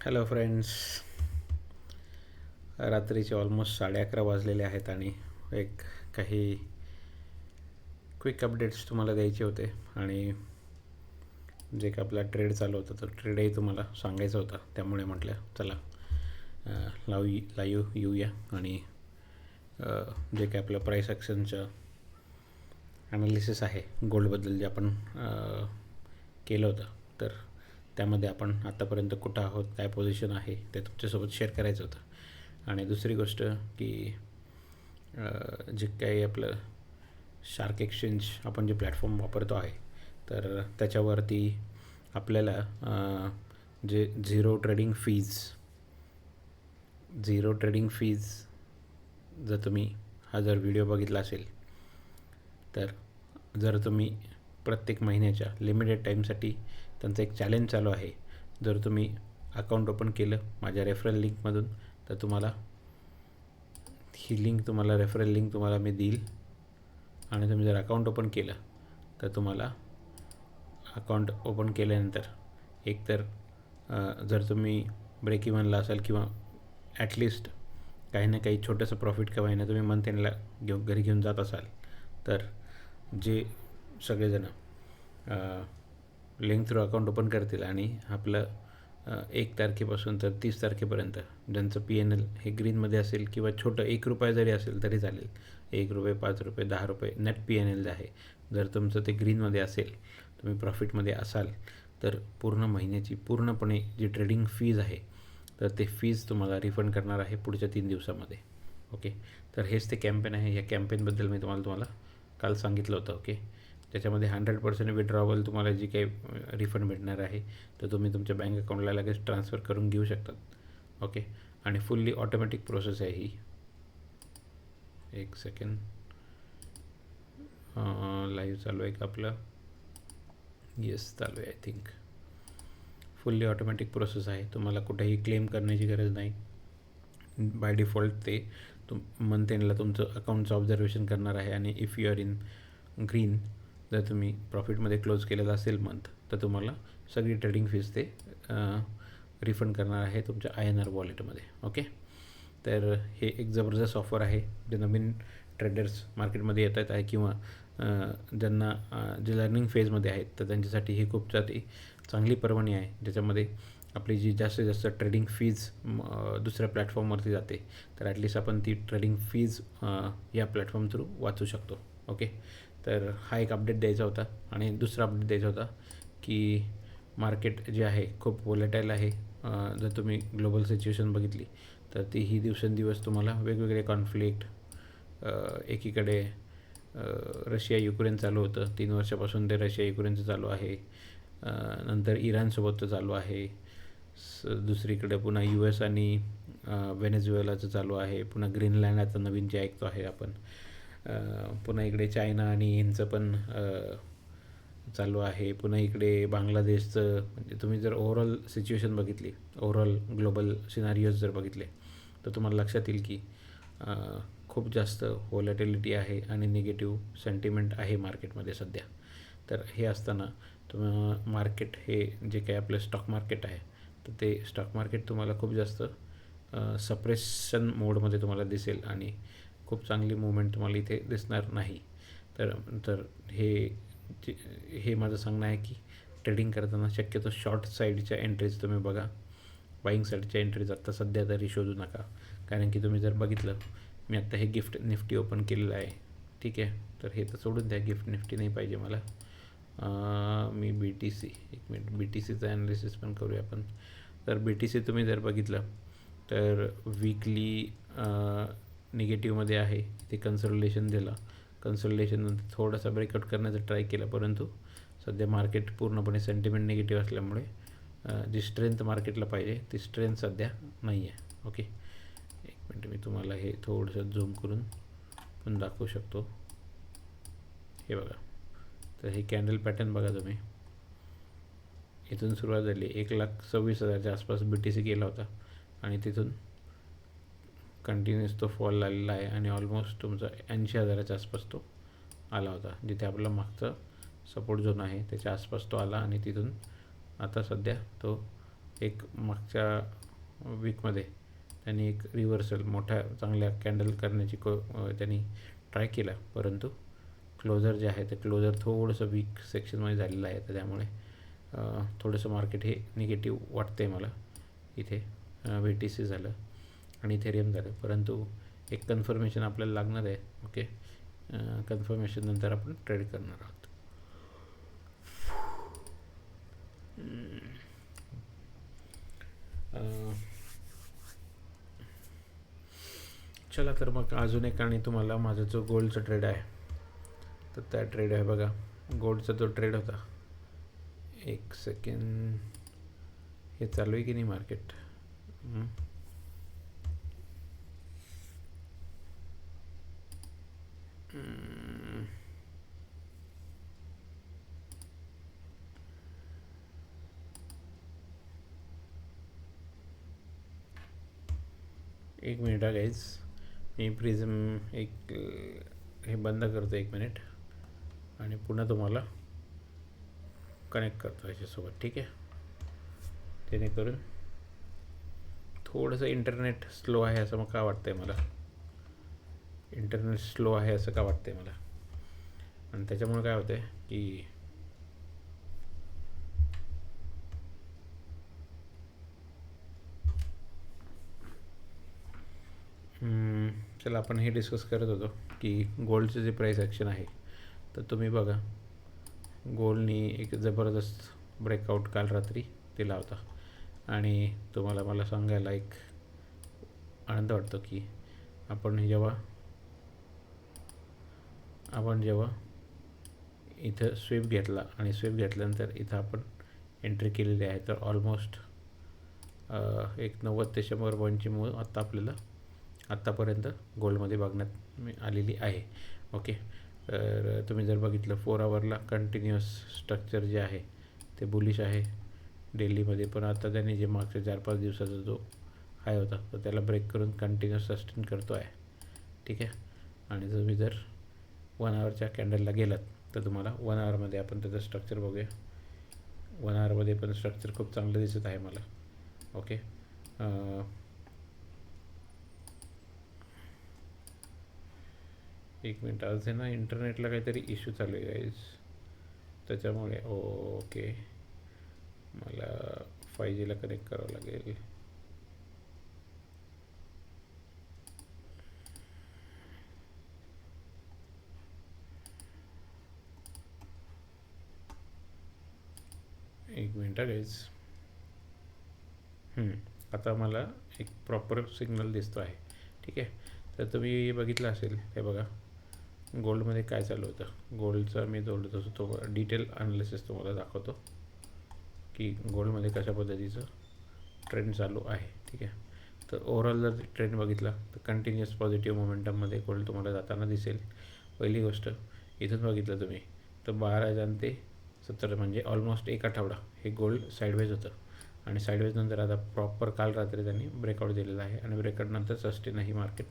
Hello friends, रात्रीचे almost 11:30 वाजलेले आहेत आणि एक काही क्विक अपडेट्स तुम्हाला द्यायचे होते आणि जे का आपला ट्रेड चालू होता तो ट्रेडही तुम्हाला सांगायचा होता. त्यामुळे म्हटलं चला लाईव्ह येऊया आणि जे काय आपलं प्राईस ॲक्शनचं ॲनालिसिस आहे गोल्डबद्दल जे आपण केलं होतं, तर त्यामध्ये आपण आत्तापर्यंत कुठं आहोत, काय पोझिशन आहे ते तुमच्यासोबत शेअर करायचं होतं. आणि दुसरी गोष्ट की जे काही आपलं शार्क एक्सचेंज आपण जे प्लॅटफॉर्म वापरतो आहे, तर त्याच्यावरती आपल्याला जे झिरो ट्रेडिंग फीज जर तुम्ही हा जर व्हिडिओ बघितला असेल, तर जर तुम्ही प्रत्येक महिन्याच्या लिमिटेड टाईमसाठी त्यांचं एक चॅलेंज चालू आहे. जर तुम्ही अकाउंट ओपन केलं माझ्या रेफरल लिंकमधून, तर तुम्हाला ही रेफरल लिंक तुम्हाला मी देईल आणि तुम्ही जर अकाउंट ओपन केलं तर तुम्हाला अकाउंट ओपन केल्यानंतर एकतर जर तुम्ही ब्रेक इव्हनला असाल किंवा ॲटलिस्ट काही ना काही छोटंसं प्रॉफिट का होईना तुम्ही मंथ एंडला घरी घेऊन जात असाल, तर जे सगळेजणं लिंक थ्रू अकाउंट ओपन करतील आणि आपलं 1 तारखेपासून तर 30 तारखेपर्यंत ज्यांचं PNL हे ग्रीनमध्ये असेल किंवा छोटं ₹1 जरी असेल तरी चालेल, ₹1, ₹5, ₹10 नेट PNL जे आहे, जर तुमचं ते ग्रीनमध्ये असेल, तुम्ही प्रॉफिटमध्ये असाल, तर पूर्ण महिन्याची पूर्णपणे जी ट्रेडिंग फीज आहे, तर ते फीज तुम्हाला रिफंड करणार आहे पुढच्या 3 दिवसामध्ये. ओके, तर हेच ते कॅम्पेन आहे. या कॅम्पेनबद्दल मी तुम्हाला काल सांगितलं होतं. ओके, त्याच्यामध्ये 100% विड्रॉवल तुम्हाला जी काही रिफंड भेटणार आहे, तर तुम्ही तुमच्या बँक अकाउंटला लगेच ट्रान्सफर करून घेऊ शकतात. ओके, आणि फुल्ली ऑटोमॅटिक प्रोसेस आहे ही. एक सेकंड, लाईव्ह चालू आहे का आपलं? येस, चालू आहे. I think fully automatic process आहे. तुम्हाला कुठेही क्लेम करण्याची गरज नाही. बाय डिफॉल्ट ते मंथ एंडला तुमचं अकाउंटचं ऑब्झर्वेशन करणार आहे आणि if you are in green, जर तुम्ही प्रॉफिटमध्ये क्लोज केलेलं असेल मंथ, तर तुम्हाला सगळी ट्रेडिंग फीज ते रिफंड करणार आहे तुमच्या INR वॉलेटमध्ये. ओके, तर हे एक जबरदस्त ऑफर आहे. जे नवीन ट्रेडर्स मार्केटमध्ये येत आहेत आहे किंवा ज्यांना जे लर्निंग फेजमध्ये आहेत, तर त्यांच्यासाठी ही खूप चांगली पर्वणी आहे, ज्याच्यामध्ये आपली जी जास्तीत जास्त ट्रेडिंग फीज दुसऱ्या प्लॅटफॉर्मवरती जाते, तर ॲटलिस्ट आपण ती ट्रेडिंग फीज या प्लॅटफॉर्म थ्रू वाचू शकतो. ओके, तर हा एक अपडेट द्यायचा होता. आणि दुसरा अपडेट द्यायचा होता की मार्केट जे आहे खूप व्होलेटाईल आहे. जर तुम्ही ग्लोबल सिच्युएशन बघितली, तर ती ही दिवसेंदिवस तुम्हाला वेगवेगळे कॉन्फ्लिक्ट, एकीकडे रशिया युक्रेन चालू होतं, 3 वर्षापासून ते रशिया युक्रेनचं चालू आहे. नंतर इराणसोबतचं चालू आहे. दुसरीकडे पुन्हा US आणि व्हेनेझुएलाचं चालू आहे. पुन्हा ग्रीनलँड आता नवीन जे ऐकतो आहे आपण. पुन्हा इकडे चायना आणि यांचं पण चालू आहे. पुन्हा इकडे बांगलादेशचं. म्हणजे तुम्ही जर ओव्हरऑल सिच्युएशन बघितली, ओव्हरऑल ग्लोबल सिनारिओज जर बघितले, तर तुम्हाला लक्षात येईल की खूप जास्त व्होलॅटिलिटी आहे आणि निगेटिव्ह सेंटिमेंट आहे मार्केटमध्ये सध्या. तर हे असताना मार्केट हे जे काही आपलं स्टॉक मार्केट आहे, तर ते स्टॉक मार्केट तुम्हाला खूप जास्त सप्रेशन मोडमध्ये तुम्हाला दिसेल आणि खूप चांगली मूवमेंट तुम्हाला इथे दिसणार नाही. तर हे माझं सांगणं आहे की ट्रेडिंग करताना शक्यतो शॉर्ट साईडच्या एंट्रीज तुम्ही बघा. बाईंग साईडच्या एंट्रीज आत्ता सध्या तरी शोधू नका, कारण की तुम्ही जर बघितलं, मी आत्ता हे गिफ्ट निफ्टी ओपन केलेलं आहे. ठीक आहे, तर हे तर सोडून द्या, गिफ्ट निफ्टी नाही पाहिजे मला. मी BTC, एक मिनिट, BTCचं ॲनालिसिस पण करूया आपण. तर BTC तुम्ही जर बघितलं, तर वीकली निगेटिव्हमध्ये आहे. ते कन्सोलिडेशन दिलं, कन्सोलिडेशननंतर थोडासा ब्रेकआउट करण्याचा ट्राय केला, परंतु सध्या मार्केट पूर्णपणे सेंटिमेंट निगेटिव्ह असल्यामुळे जी स्ट्रेंथ मार्केटला पाहिजे ती स्ट्रेंथ सध्या नाही आहे. ओके, एक मिनिट, मी तुम्हाला हे थोडंसं झूम करून पण दाखवू शकतो. हे बघा, तर हे कॅन्डल पॅटर्न बघा तुम्ही. इथून सुरुवात झाली, 1,26,000च्या आसपास BTC गेला होता आणि तिथून कंटिन्युअस तो फॉल आलेला आहे आणि ऑलमोस्ट तुमचा 80,000च्या आसपास तो आला होता. जिथे आपला मागचा सपोर्ट झोन आहे त्याच्या आसपास तो आला आणि तिथून आता सध्या तो एक मागच्या वीकमध्ये त्यांनी एक रिव्हर्सल मोठ्या चांगल्या कॅन्डल करण्याची त्यांनी ट्राय केला, परंतु क्लोजर जे आहे ते क्लोजर थोडंसं वीक सेक्शनमध्ये झालेलं आहे. तर त्यामुळे थोडंसं मार्केट हे निगेटिव्ह वाटतं आहे मला. इथे VTC झालं आणि इथेरियम झालं, परंतु एक कन्फर्मेशन आपल्याला लागणार आहे. ओके, कन्फर्मेशन नंतर आपण ट्रेड करणार आहोत. चला तर मग अजून एक आणि तुम्हाला माझा जो गोल्डचा ट्रेड आहे, तर त्या ट्रेड आहे बघा. गोल्डचा जो ट्रेड होता, एक सेकंड, हे चालू आहे की नाही मार्केट? एक मिनिट हा गाईज, मी प्रिझम एक हे बंद करतो 1 मिनिट आणि पुन्हा तुम्हाला कनेक्ट करतो याच्यासोबत, ठीक आहे? जेणेकरून थोडंसं इंटरनेट स्लो आहे असं मग का वाटतं आहे मला, इंटरनेट स्लो आहे असं का वाटतं आहे मला. आणि त्याच्यामुळे काय होतं आहे की चला आपण हे डिस्कस करत होतो की गोल्डचं जे प्राईस ॲक्शन आहे, तर तुम्ही बघा गोल्डनी एक जबरदस्त ब्रेकआउट काल रात्री दिला होता आणि तुम्हाला मला सांगायला एक आनंद वाटतो की आपण जेव्हा इथं स्वीप घेतला आणि स्वीप घेतल्यानंतर इथं आपण एंट्री केलेली आहे, तर ऑलमोस्ट एक 90 ते 100 पॉईंटची मूळ आत्ता आपल्याला आत्तापर्यंत गोल्डमध्ये बघण्यात आलेली आहे. ओके, तर तुम्ही जर बघितलं 4 आवरला कंटिन्युअस स्ट्रक्चर जे आहे ते बुलिश आहे डेलीमध्ये, पण आता त्यांनी जे मागच्या 4-5 दिवसाचा जो हाय होता तर त्याला ब्रेक करून कंटिन्युअस सस्टेन करतो आहे, ठीक आहे? आणि तुम्ही जर 1 आवरच्या कॅन्डलला गेलात तर तुम्हाला 1 आवरमध्ये आपण त्याचं स्ट्रक्चर बघूया. 1 आवरमध्ये पण स्ट्रक्चर खूप चांगलं दिसत आहे मला. ओके, एक मिनिट, आज आहे ना इंटरनेटला काहीतरी इश्यू चालू आहे गाईज, त्याच्यामुळे ओके मला 5Gला कनेक्ट करावं लागेल. एक मिनिट गाईज, आता मला एक प्रॉपर सिग्नल दिसतो आहे, ठीक आहे? तर तुम्ही बघितलं असेल, हे बघा गोल्डमध्ये काय चालू होतं. गोल्डचा मी थोडंसं तो डिटेल ॲनालिसिस तुम्हाला दाखवतो की गोल्डमध्ये कशा पद्धतीचं ट्रेंड चालू आहे, ठीक आहे? तर ओव्हरऑल जर ट्रेंड बघितला तर कंटिन्युअस पॉझिटिव्ह मोमेंटममध्ये गोल्ड तुम्हाला जाताना दिसेल. पहिली गोष्ट, इथून बघितलं तुम्ही तर 12,000 ते 70 म्हणजे ऑलमोस्ट एक आठवडा हे गोल्ड साईडवेज होतं आणि साईडवेज नंतर आता प्रॉपर काल रात्री त्यांनी ब्रेकआउट दिलेला आहे आणि ब्रेकआउट नंतर सस्टेनही मार्केट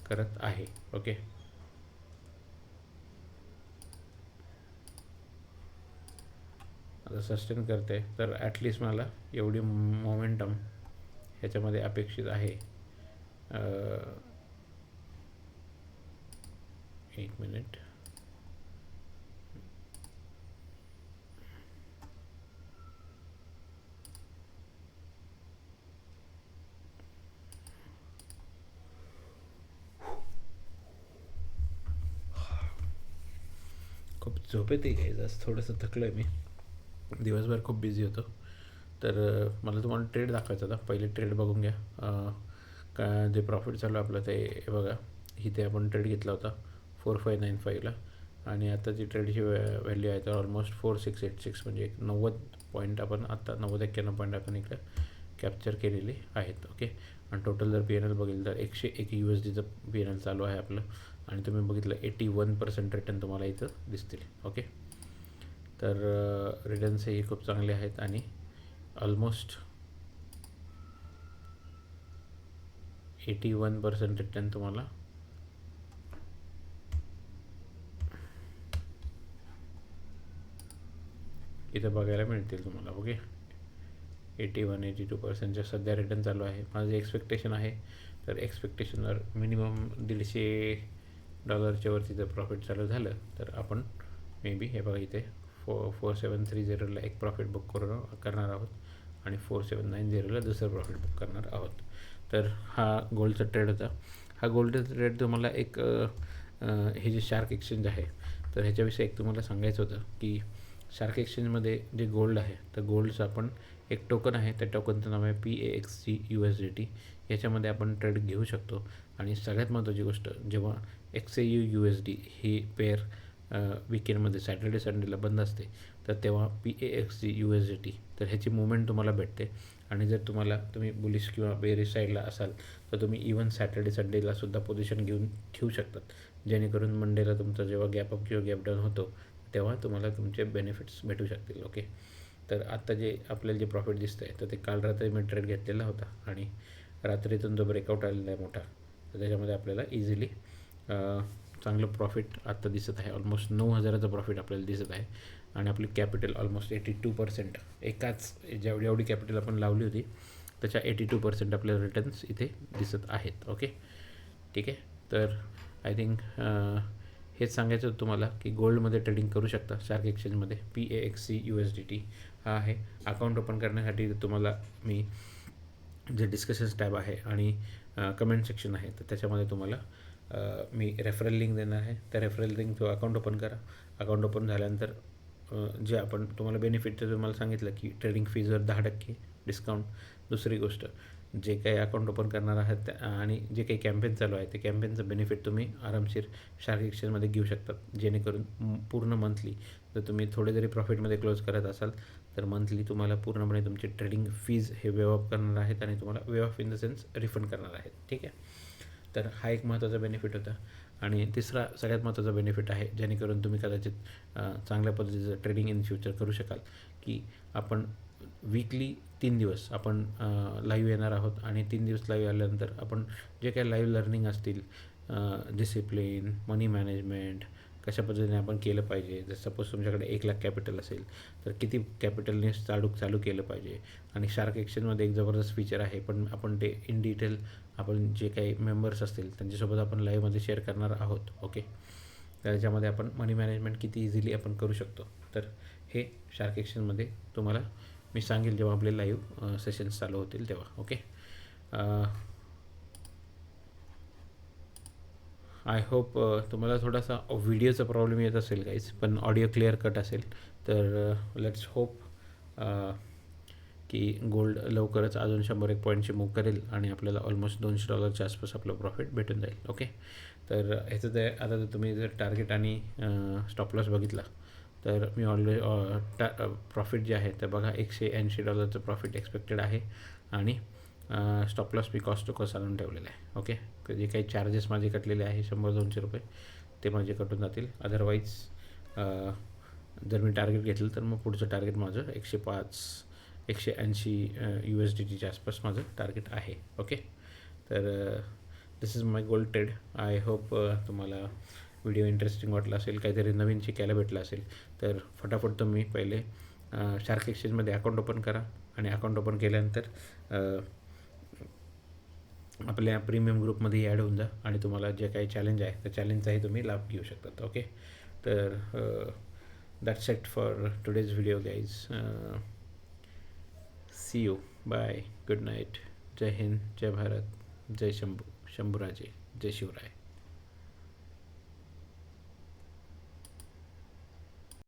करत आहे. ओके, आता सस्टेन करते तर ॲटलिस्ट मला एवढी मोमेंटम ह्याच्यामध्ये अपेक्षित आहे. एक मिनिट, खूप झोप येते काय, जास्त थोडंसं थकलो आहे मी, दिवसभर खूप बिझी होतो. तर मला तुम्हाला ट्रेड दाखवायचा होता. पहिले ट्रेड बघून घ्या. का जे प्रॉफिट चालू आहे आपलं ते बघा, इथे आपण ट्रेड घेतला होता 4595ला आणि आता जी ट्रेडची व्हॅल्यू आहे तर ऑलमोस्ट 4686 म्हणजे 90 पॉईंट आपण आत्ता 91 पॉईंट आपण इकडे कॅप्चर केलेले आहेत. ओके, आणि टोटल जर PNL बघितलं तर 101 USDचं PNL चालू आहे आपलं आणि तुम्ही बघितलं 81% रिटर्न तुम्हाला इथं दिसतील. ओके, तर रिटर्न्स हे खूप चांगले आहेत आणि ऑलमोस्ट 81% रिटर्न तुम्हाला इथं बघायला मिळतील तुम्हाला. ओके, 81-82%च्या सध्या रिटर्न चालू आहे. माझं एक्सपेक्टेशन आहे, तर एक्सपेक्टेशनवर मिनिमम $150 वरती जर प्रॉफिट चालू झालं तर आपण मे बी हे बघा इथे 4730ला एक प्रॉफिट बुक करणार आहोत आणि 4790ला दुसरं प्रॉफिट बुक करणार आहोत. तर हा गोल्डचा ट्रेड होता. हा गोल्डचा ट्रेड तुम्हाला एक हे जे शार्क एक्सचेंज आहे तर ह्याच्याविषयी एक तुम्हाला सांगायचं होतं की शार्क एक्सचेंजमध्ये जे गोल्ड आहे तर गोल्डचं आपण एक टोकन आहे, त्या टोकनचं नाव आहे PAXG USDT. याच्यामध्ये आपण ट्रेड घेऊ शकतो. आणि सगळ्यात महत्त्वाची गोष्ट, जेव्हा XAU USD ही पेअर विकेंडमध्ये सॅटर्डे संडेला बंद असते तर तेव्हा PAXG USDT तर ह्याची मुवमेंट तुम्हाला भेटते. आणि जर तुम्ही बुलिश किंवा बेरिश साईडला असाल तर तुम्ही इवन सॅटर्डे संडेलासुद्धा पोझिशन घेऊन ठेवू शकतात, जेणेकरून मंडेला तुमचा जेव्हा गॅप अप किंवा गॅप डाऊन होतो तेव्हा तुम्हाला तुमचे बेनिफिट्स भेटू शकतील. ओके, तर आत्ता जे आपल्याला जे प्रॉफिट दिसतं आहे तर ते काल रात्री मी ट्रेड घेतलेला होता आणि रात्रीतून जो ब्रेकआउट आलेला आहे मोठा, तर त्याच्यामध्ये आपल्याला इझिली चांगलं प्रॉफिट आत्ता दिसत आहे. ऑलमोस्ट 9,000चं प्रॉफिट आपल्याला दिसत आहे. आणि आपली कॅपिटल ऑलमोस्ट 82% एकाच जेवढी कॅपिटल आपण लावली होती त्याच्या 82% आपल्याला रिटर्न्स इथे दिसत आहेत. ओके, ठीक आहे. तर आय थिंक हेच सांगायचं होतं तुम्हाला की गोल्डमध्ये ट्रेडिंग करू शकता शार्क एक्सचेंजमध्ये. PAXG USDT हा आहे. अकाउंट ओपन करण्यासाठी तुम्हाला मी जे डिस्कशन्स टॅब आहे आणि कमेंट सेक्शन आहे तर त्याच्यामध्ये तुम्हाला मी रेफरल लिंक देणार आहे. त्या रेफरल लिंक तो अकाउंट ओपन करा. अकाउंट ओपन झाल्यानंतर जे आपण तुम्हाला बेनिफिट ते तुम्हाला सांगितलं की ट्रेडिंग फीजवर 10% डिस्काउंट. दुसरी गोष्ट, जे काही अकाउंट ओपन करणार आहात आणि जे काही कॅम्पेन चालू आहे ते कॅम्पेनचं बेनिफिट तुम्ही आरामशीर शार्क एक्सचेंजमध्ये घेऊ शकतात, जेणेकरून पूर्ण मंथली जर तुम्ही थोडे जरी प्रॉफिटमध्ये क्लोज करत असाल तर मंथली तुम्हाला पूर्णपणे तुमची ट्रेडिंग फीज हे वेव ऑफ करणार आहेत आणि तुम्हाला wave of in the sense refund करणार आहेत. ठीक आहे, तर हा एक महत्त्वाचा बेनिफिट होता. आणि तिसरा सगळ्यात महत्त्वाचा बेनिफिट आहे, जेणेकरून तुम्ही कदाचित चांगल्या पद्धतीचं ट्रेडिंग इन फ्युचर करू शकाल, की आपण वीकली 3 दिवस आपण लाईव्ह येणार आहोत. आणि 3 दिवस लाईव्ह आल्यानंतर आपण जे काही लाईव्ह लर्निंग असतील, डिसिप्लिन, मनी मॅनेजमेंट, कशा पद्धतीने आपण केलं पाहिजे. जर सपोज तुमच्याकडे 1,00,000 कॅपिटल असेल तर किती कॅपिटलने चालू केलं पाहिजे. आणि शार्क एक्सचेंजमध्ये एक जबरदस्त फीचर आहे, पण आपण ते इन डिटेल आपण जे काही मेंबर्स असतील त्यांच्यासोबत आपण लाईव्हमध्ये शेअर करणार आहोत. ओके, त्याच्यामध्ये आपण मनी मॅनेजमेंट किती इझिली आपण करू शकतो तर हे शार्क एक्सचेंजमध्ये तुम्हाला मी सांगेल जेव्हा आपले लाईव्ह सेशन्स चालू होतील तेव्हा. ओके, आय होप तुम्हाला थोडासा व्हिडिओचा प्रॉब्लेम येत असेल गाईज, पण ऑडिओ क्लिअर कट असेल. तर लेट्स होप की गोल्ड लवकरच अजून 101 पॉईंटची मूव करेल आणि आपल्याला ऑलमोस्ट $200च्या आसपास आपलं प्रॉफिट भेटून जाईल. ओके, तर ह्याचं ते आता जर तुम्ही जर टार्गेट आणि स्टॉप लॉस बघितला तर मी ऑलरेडी प्रॉफिट जे आहे तर बघा $180चं प्रॉफिट एक्सपेक्टेड आहे. आणि स्टॉप लॉस मी कॉस्ट टू कॉस्ट आणून ठेवलेलं आहे. ओके, जे काही चार्जेस माझे कटलेले आहे $100-200 ते माझे कटून जातील. अदरवाईज जर मी टार्गेट घेतलं तर मग पुढचं टार्गेट माझं 180 USDTच्या आसपास माझं टार्गेट आहे. ओके, तर this is my gold trade. I hope तुम्हाला व्हिडिओ इंटरेस्टिंग वाटला असेल, काहीतरी नवीन शिकायला भेटलं असेल. तर फटाफट तुम्ही पहिले शार्क एक्सचेंजमध्ये अकाउंट ओपन करा आणि अकाउंट ओपन केल्यानंतर आपल्या प्रीमियम ग्रुपमध्ये ॲड होऊन जा आणि तुम्हाला जे काही चॅलेंज आहे त्या चॅलेंजचाही तुम्ही लाभ घेऊ शकतात. ओके, तर that's it for today's video guys. See you, bye, good night. जय हिंद, जय भारत, जय शंभूराजे, जय शिवराय.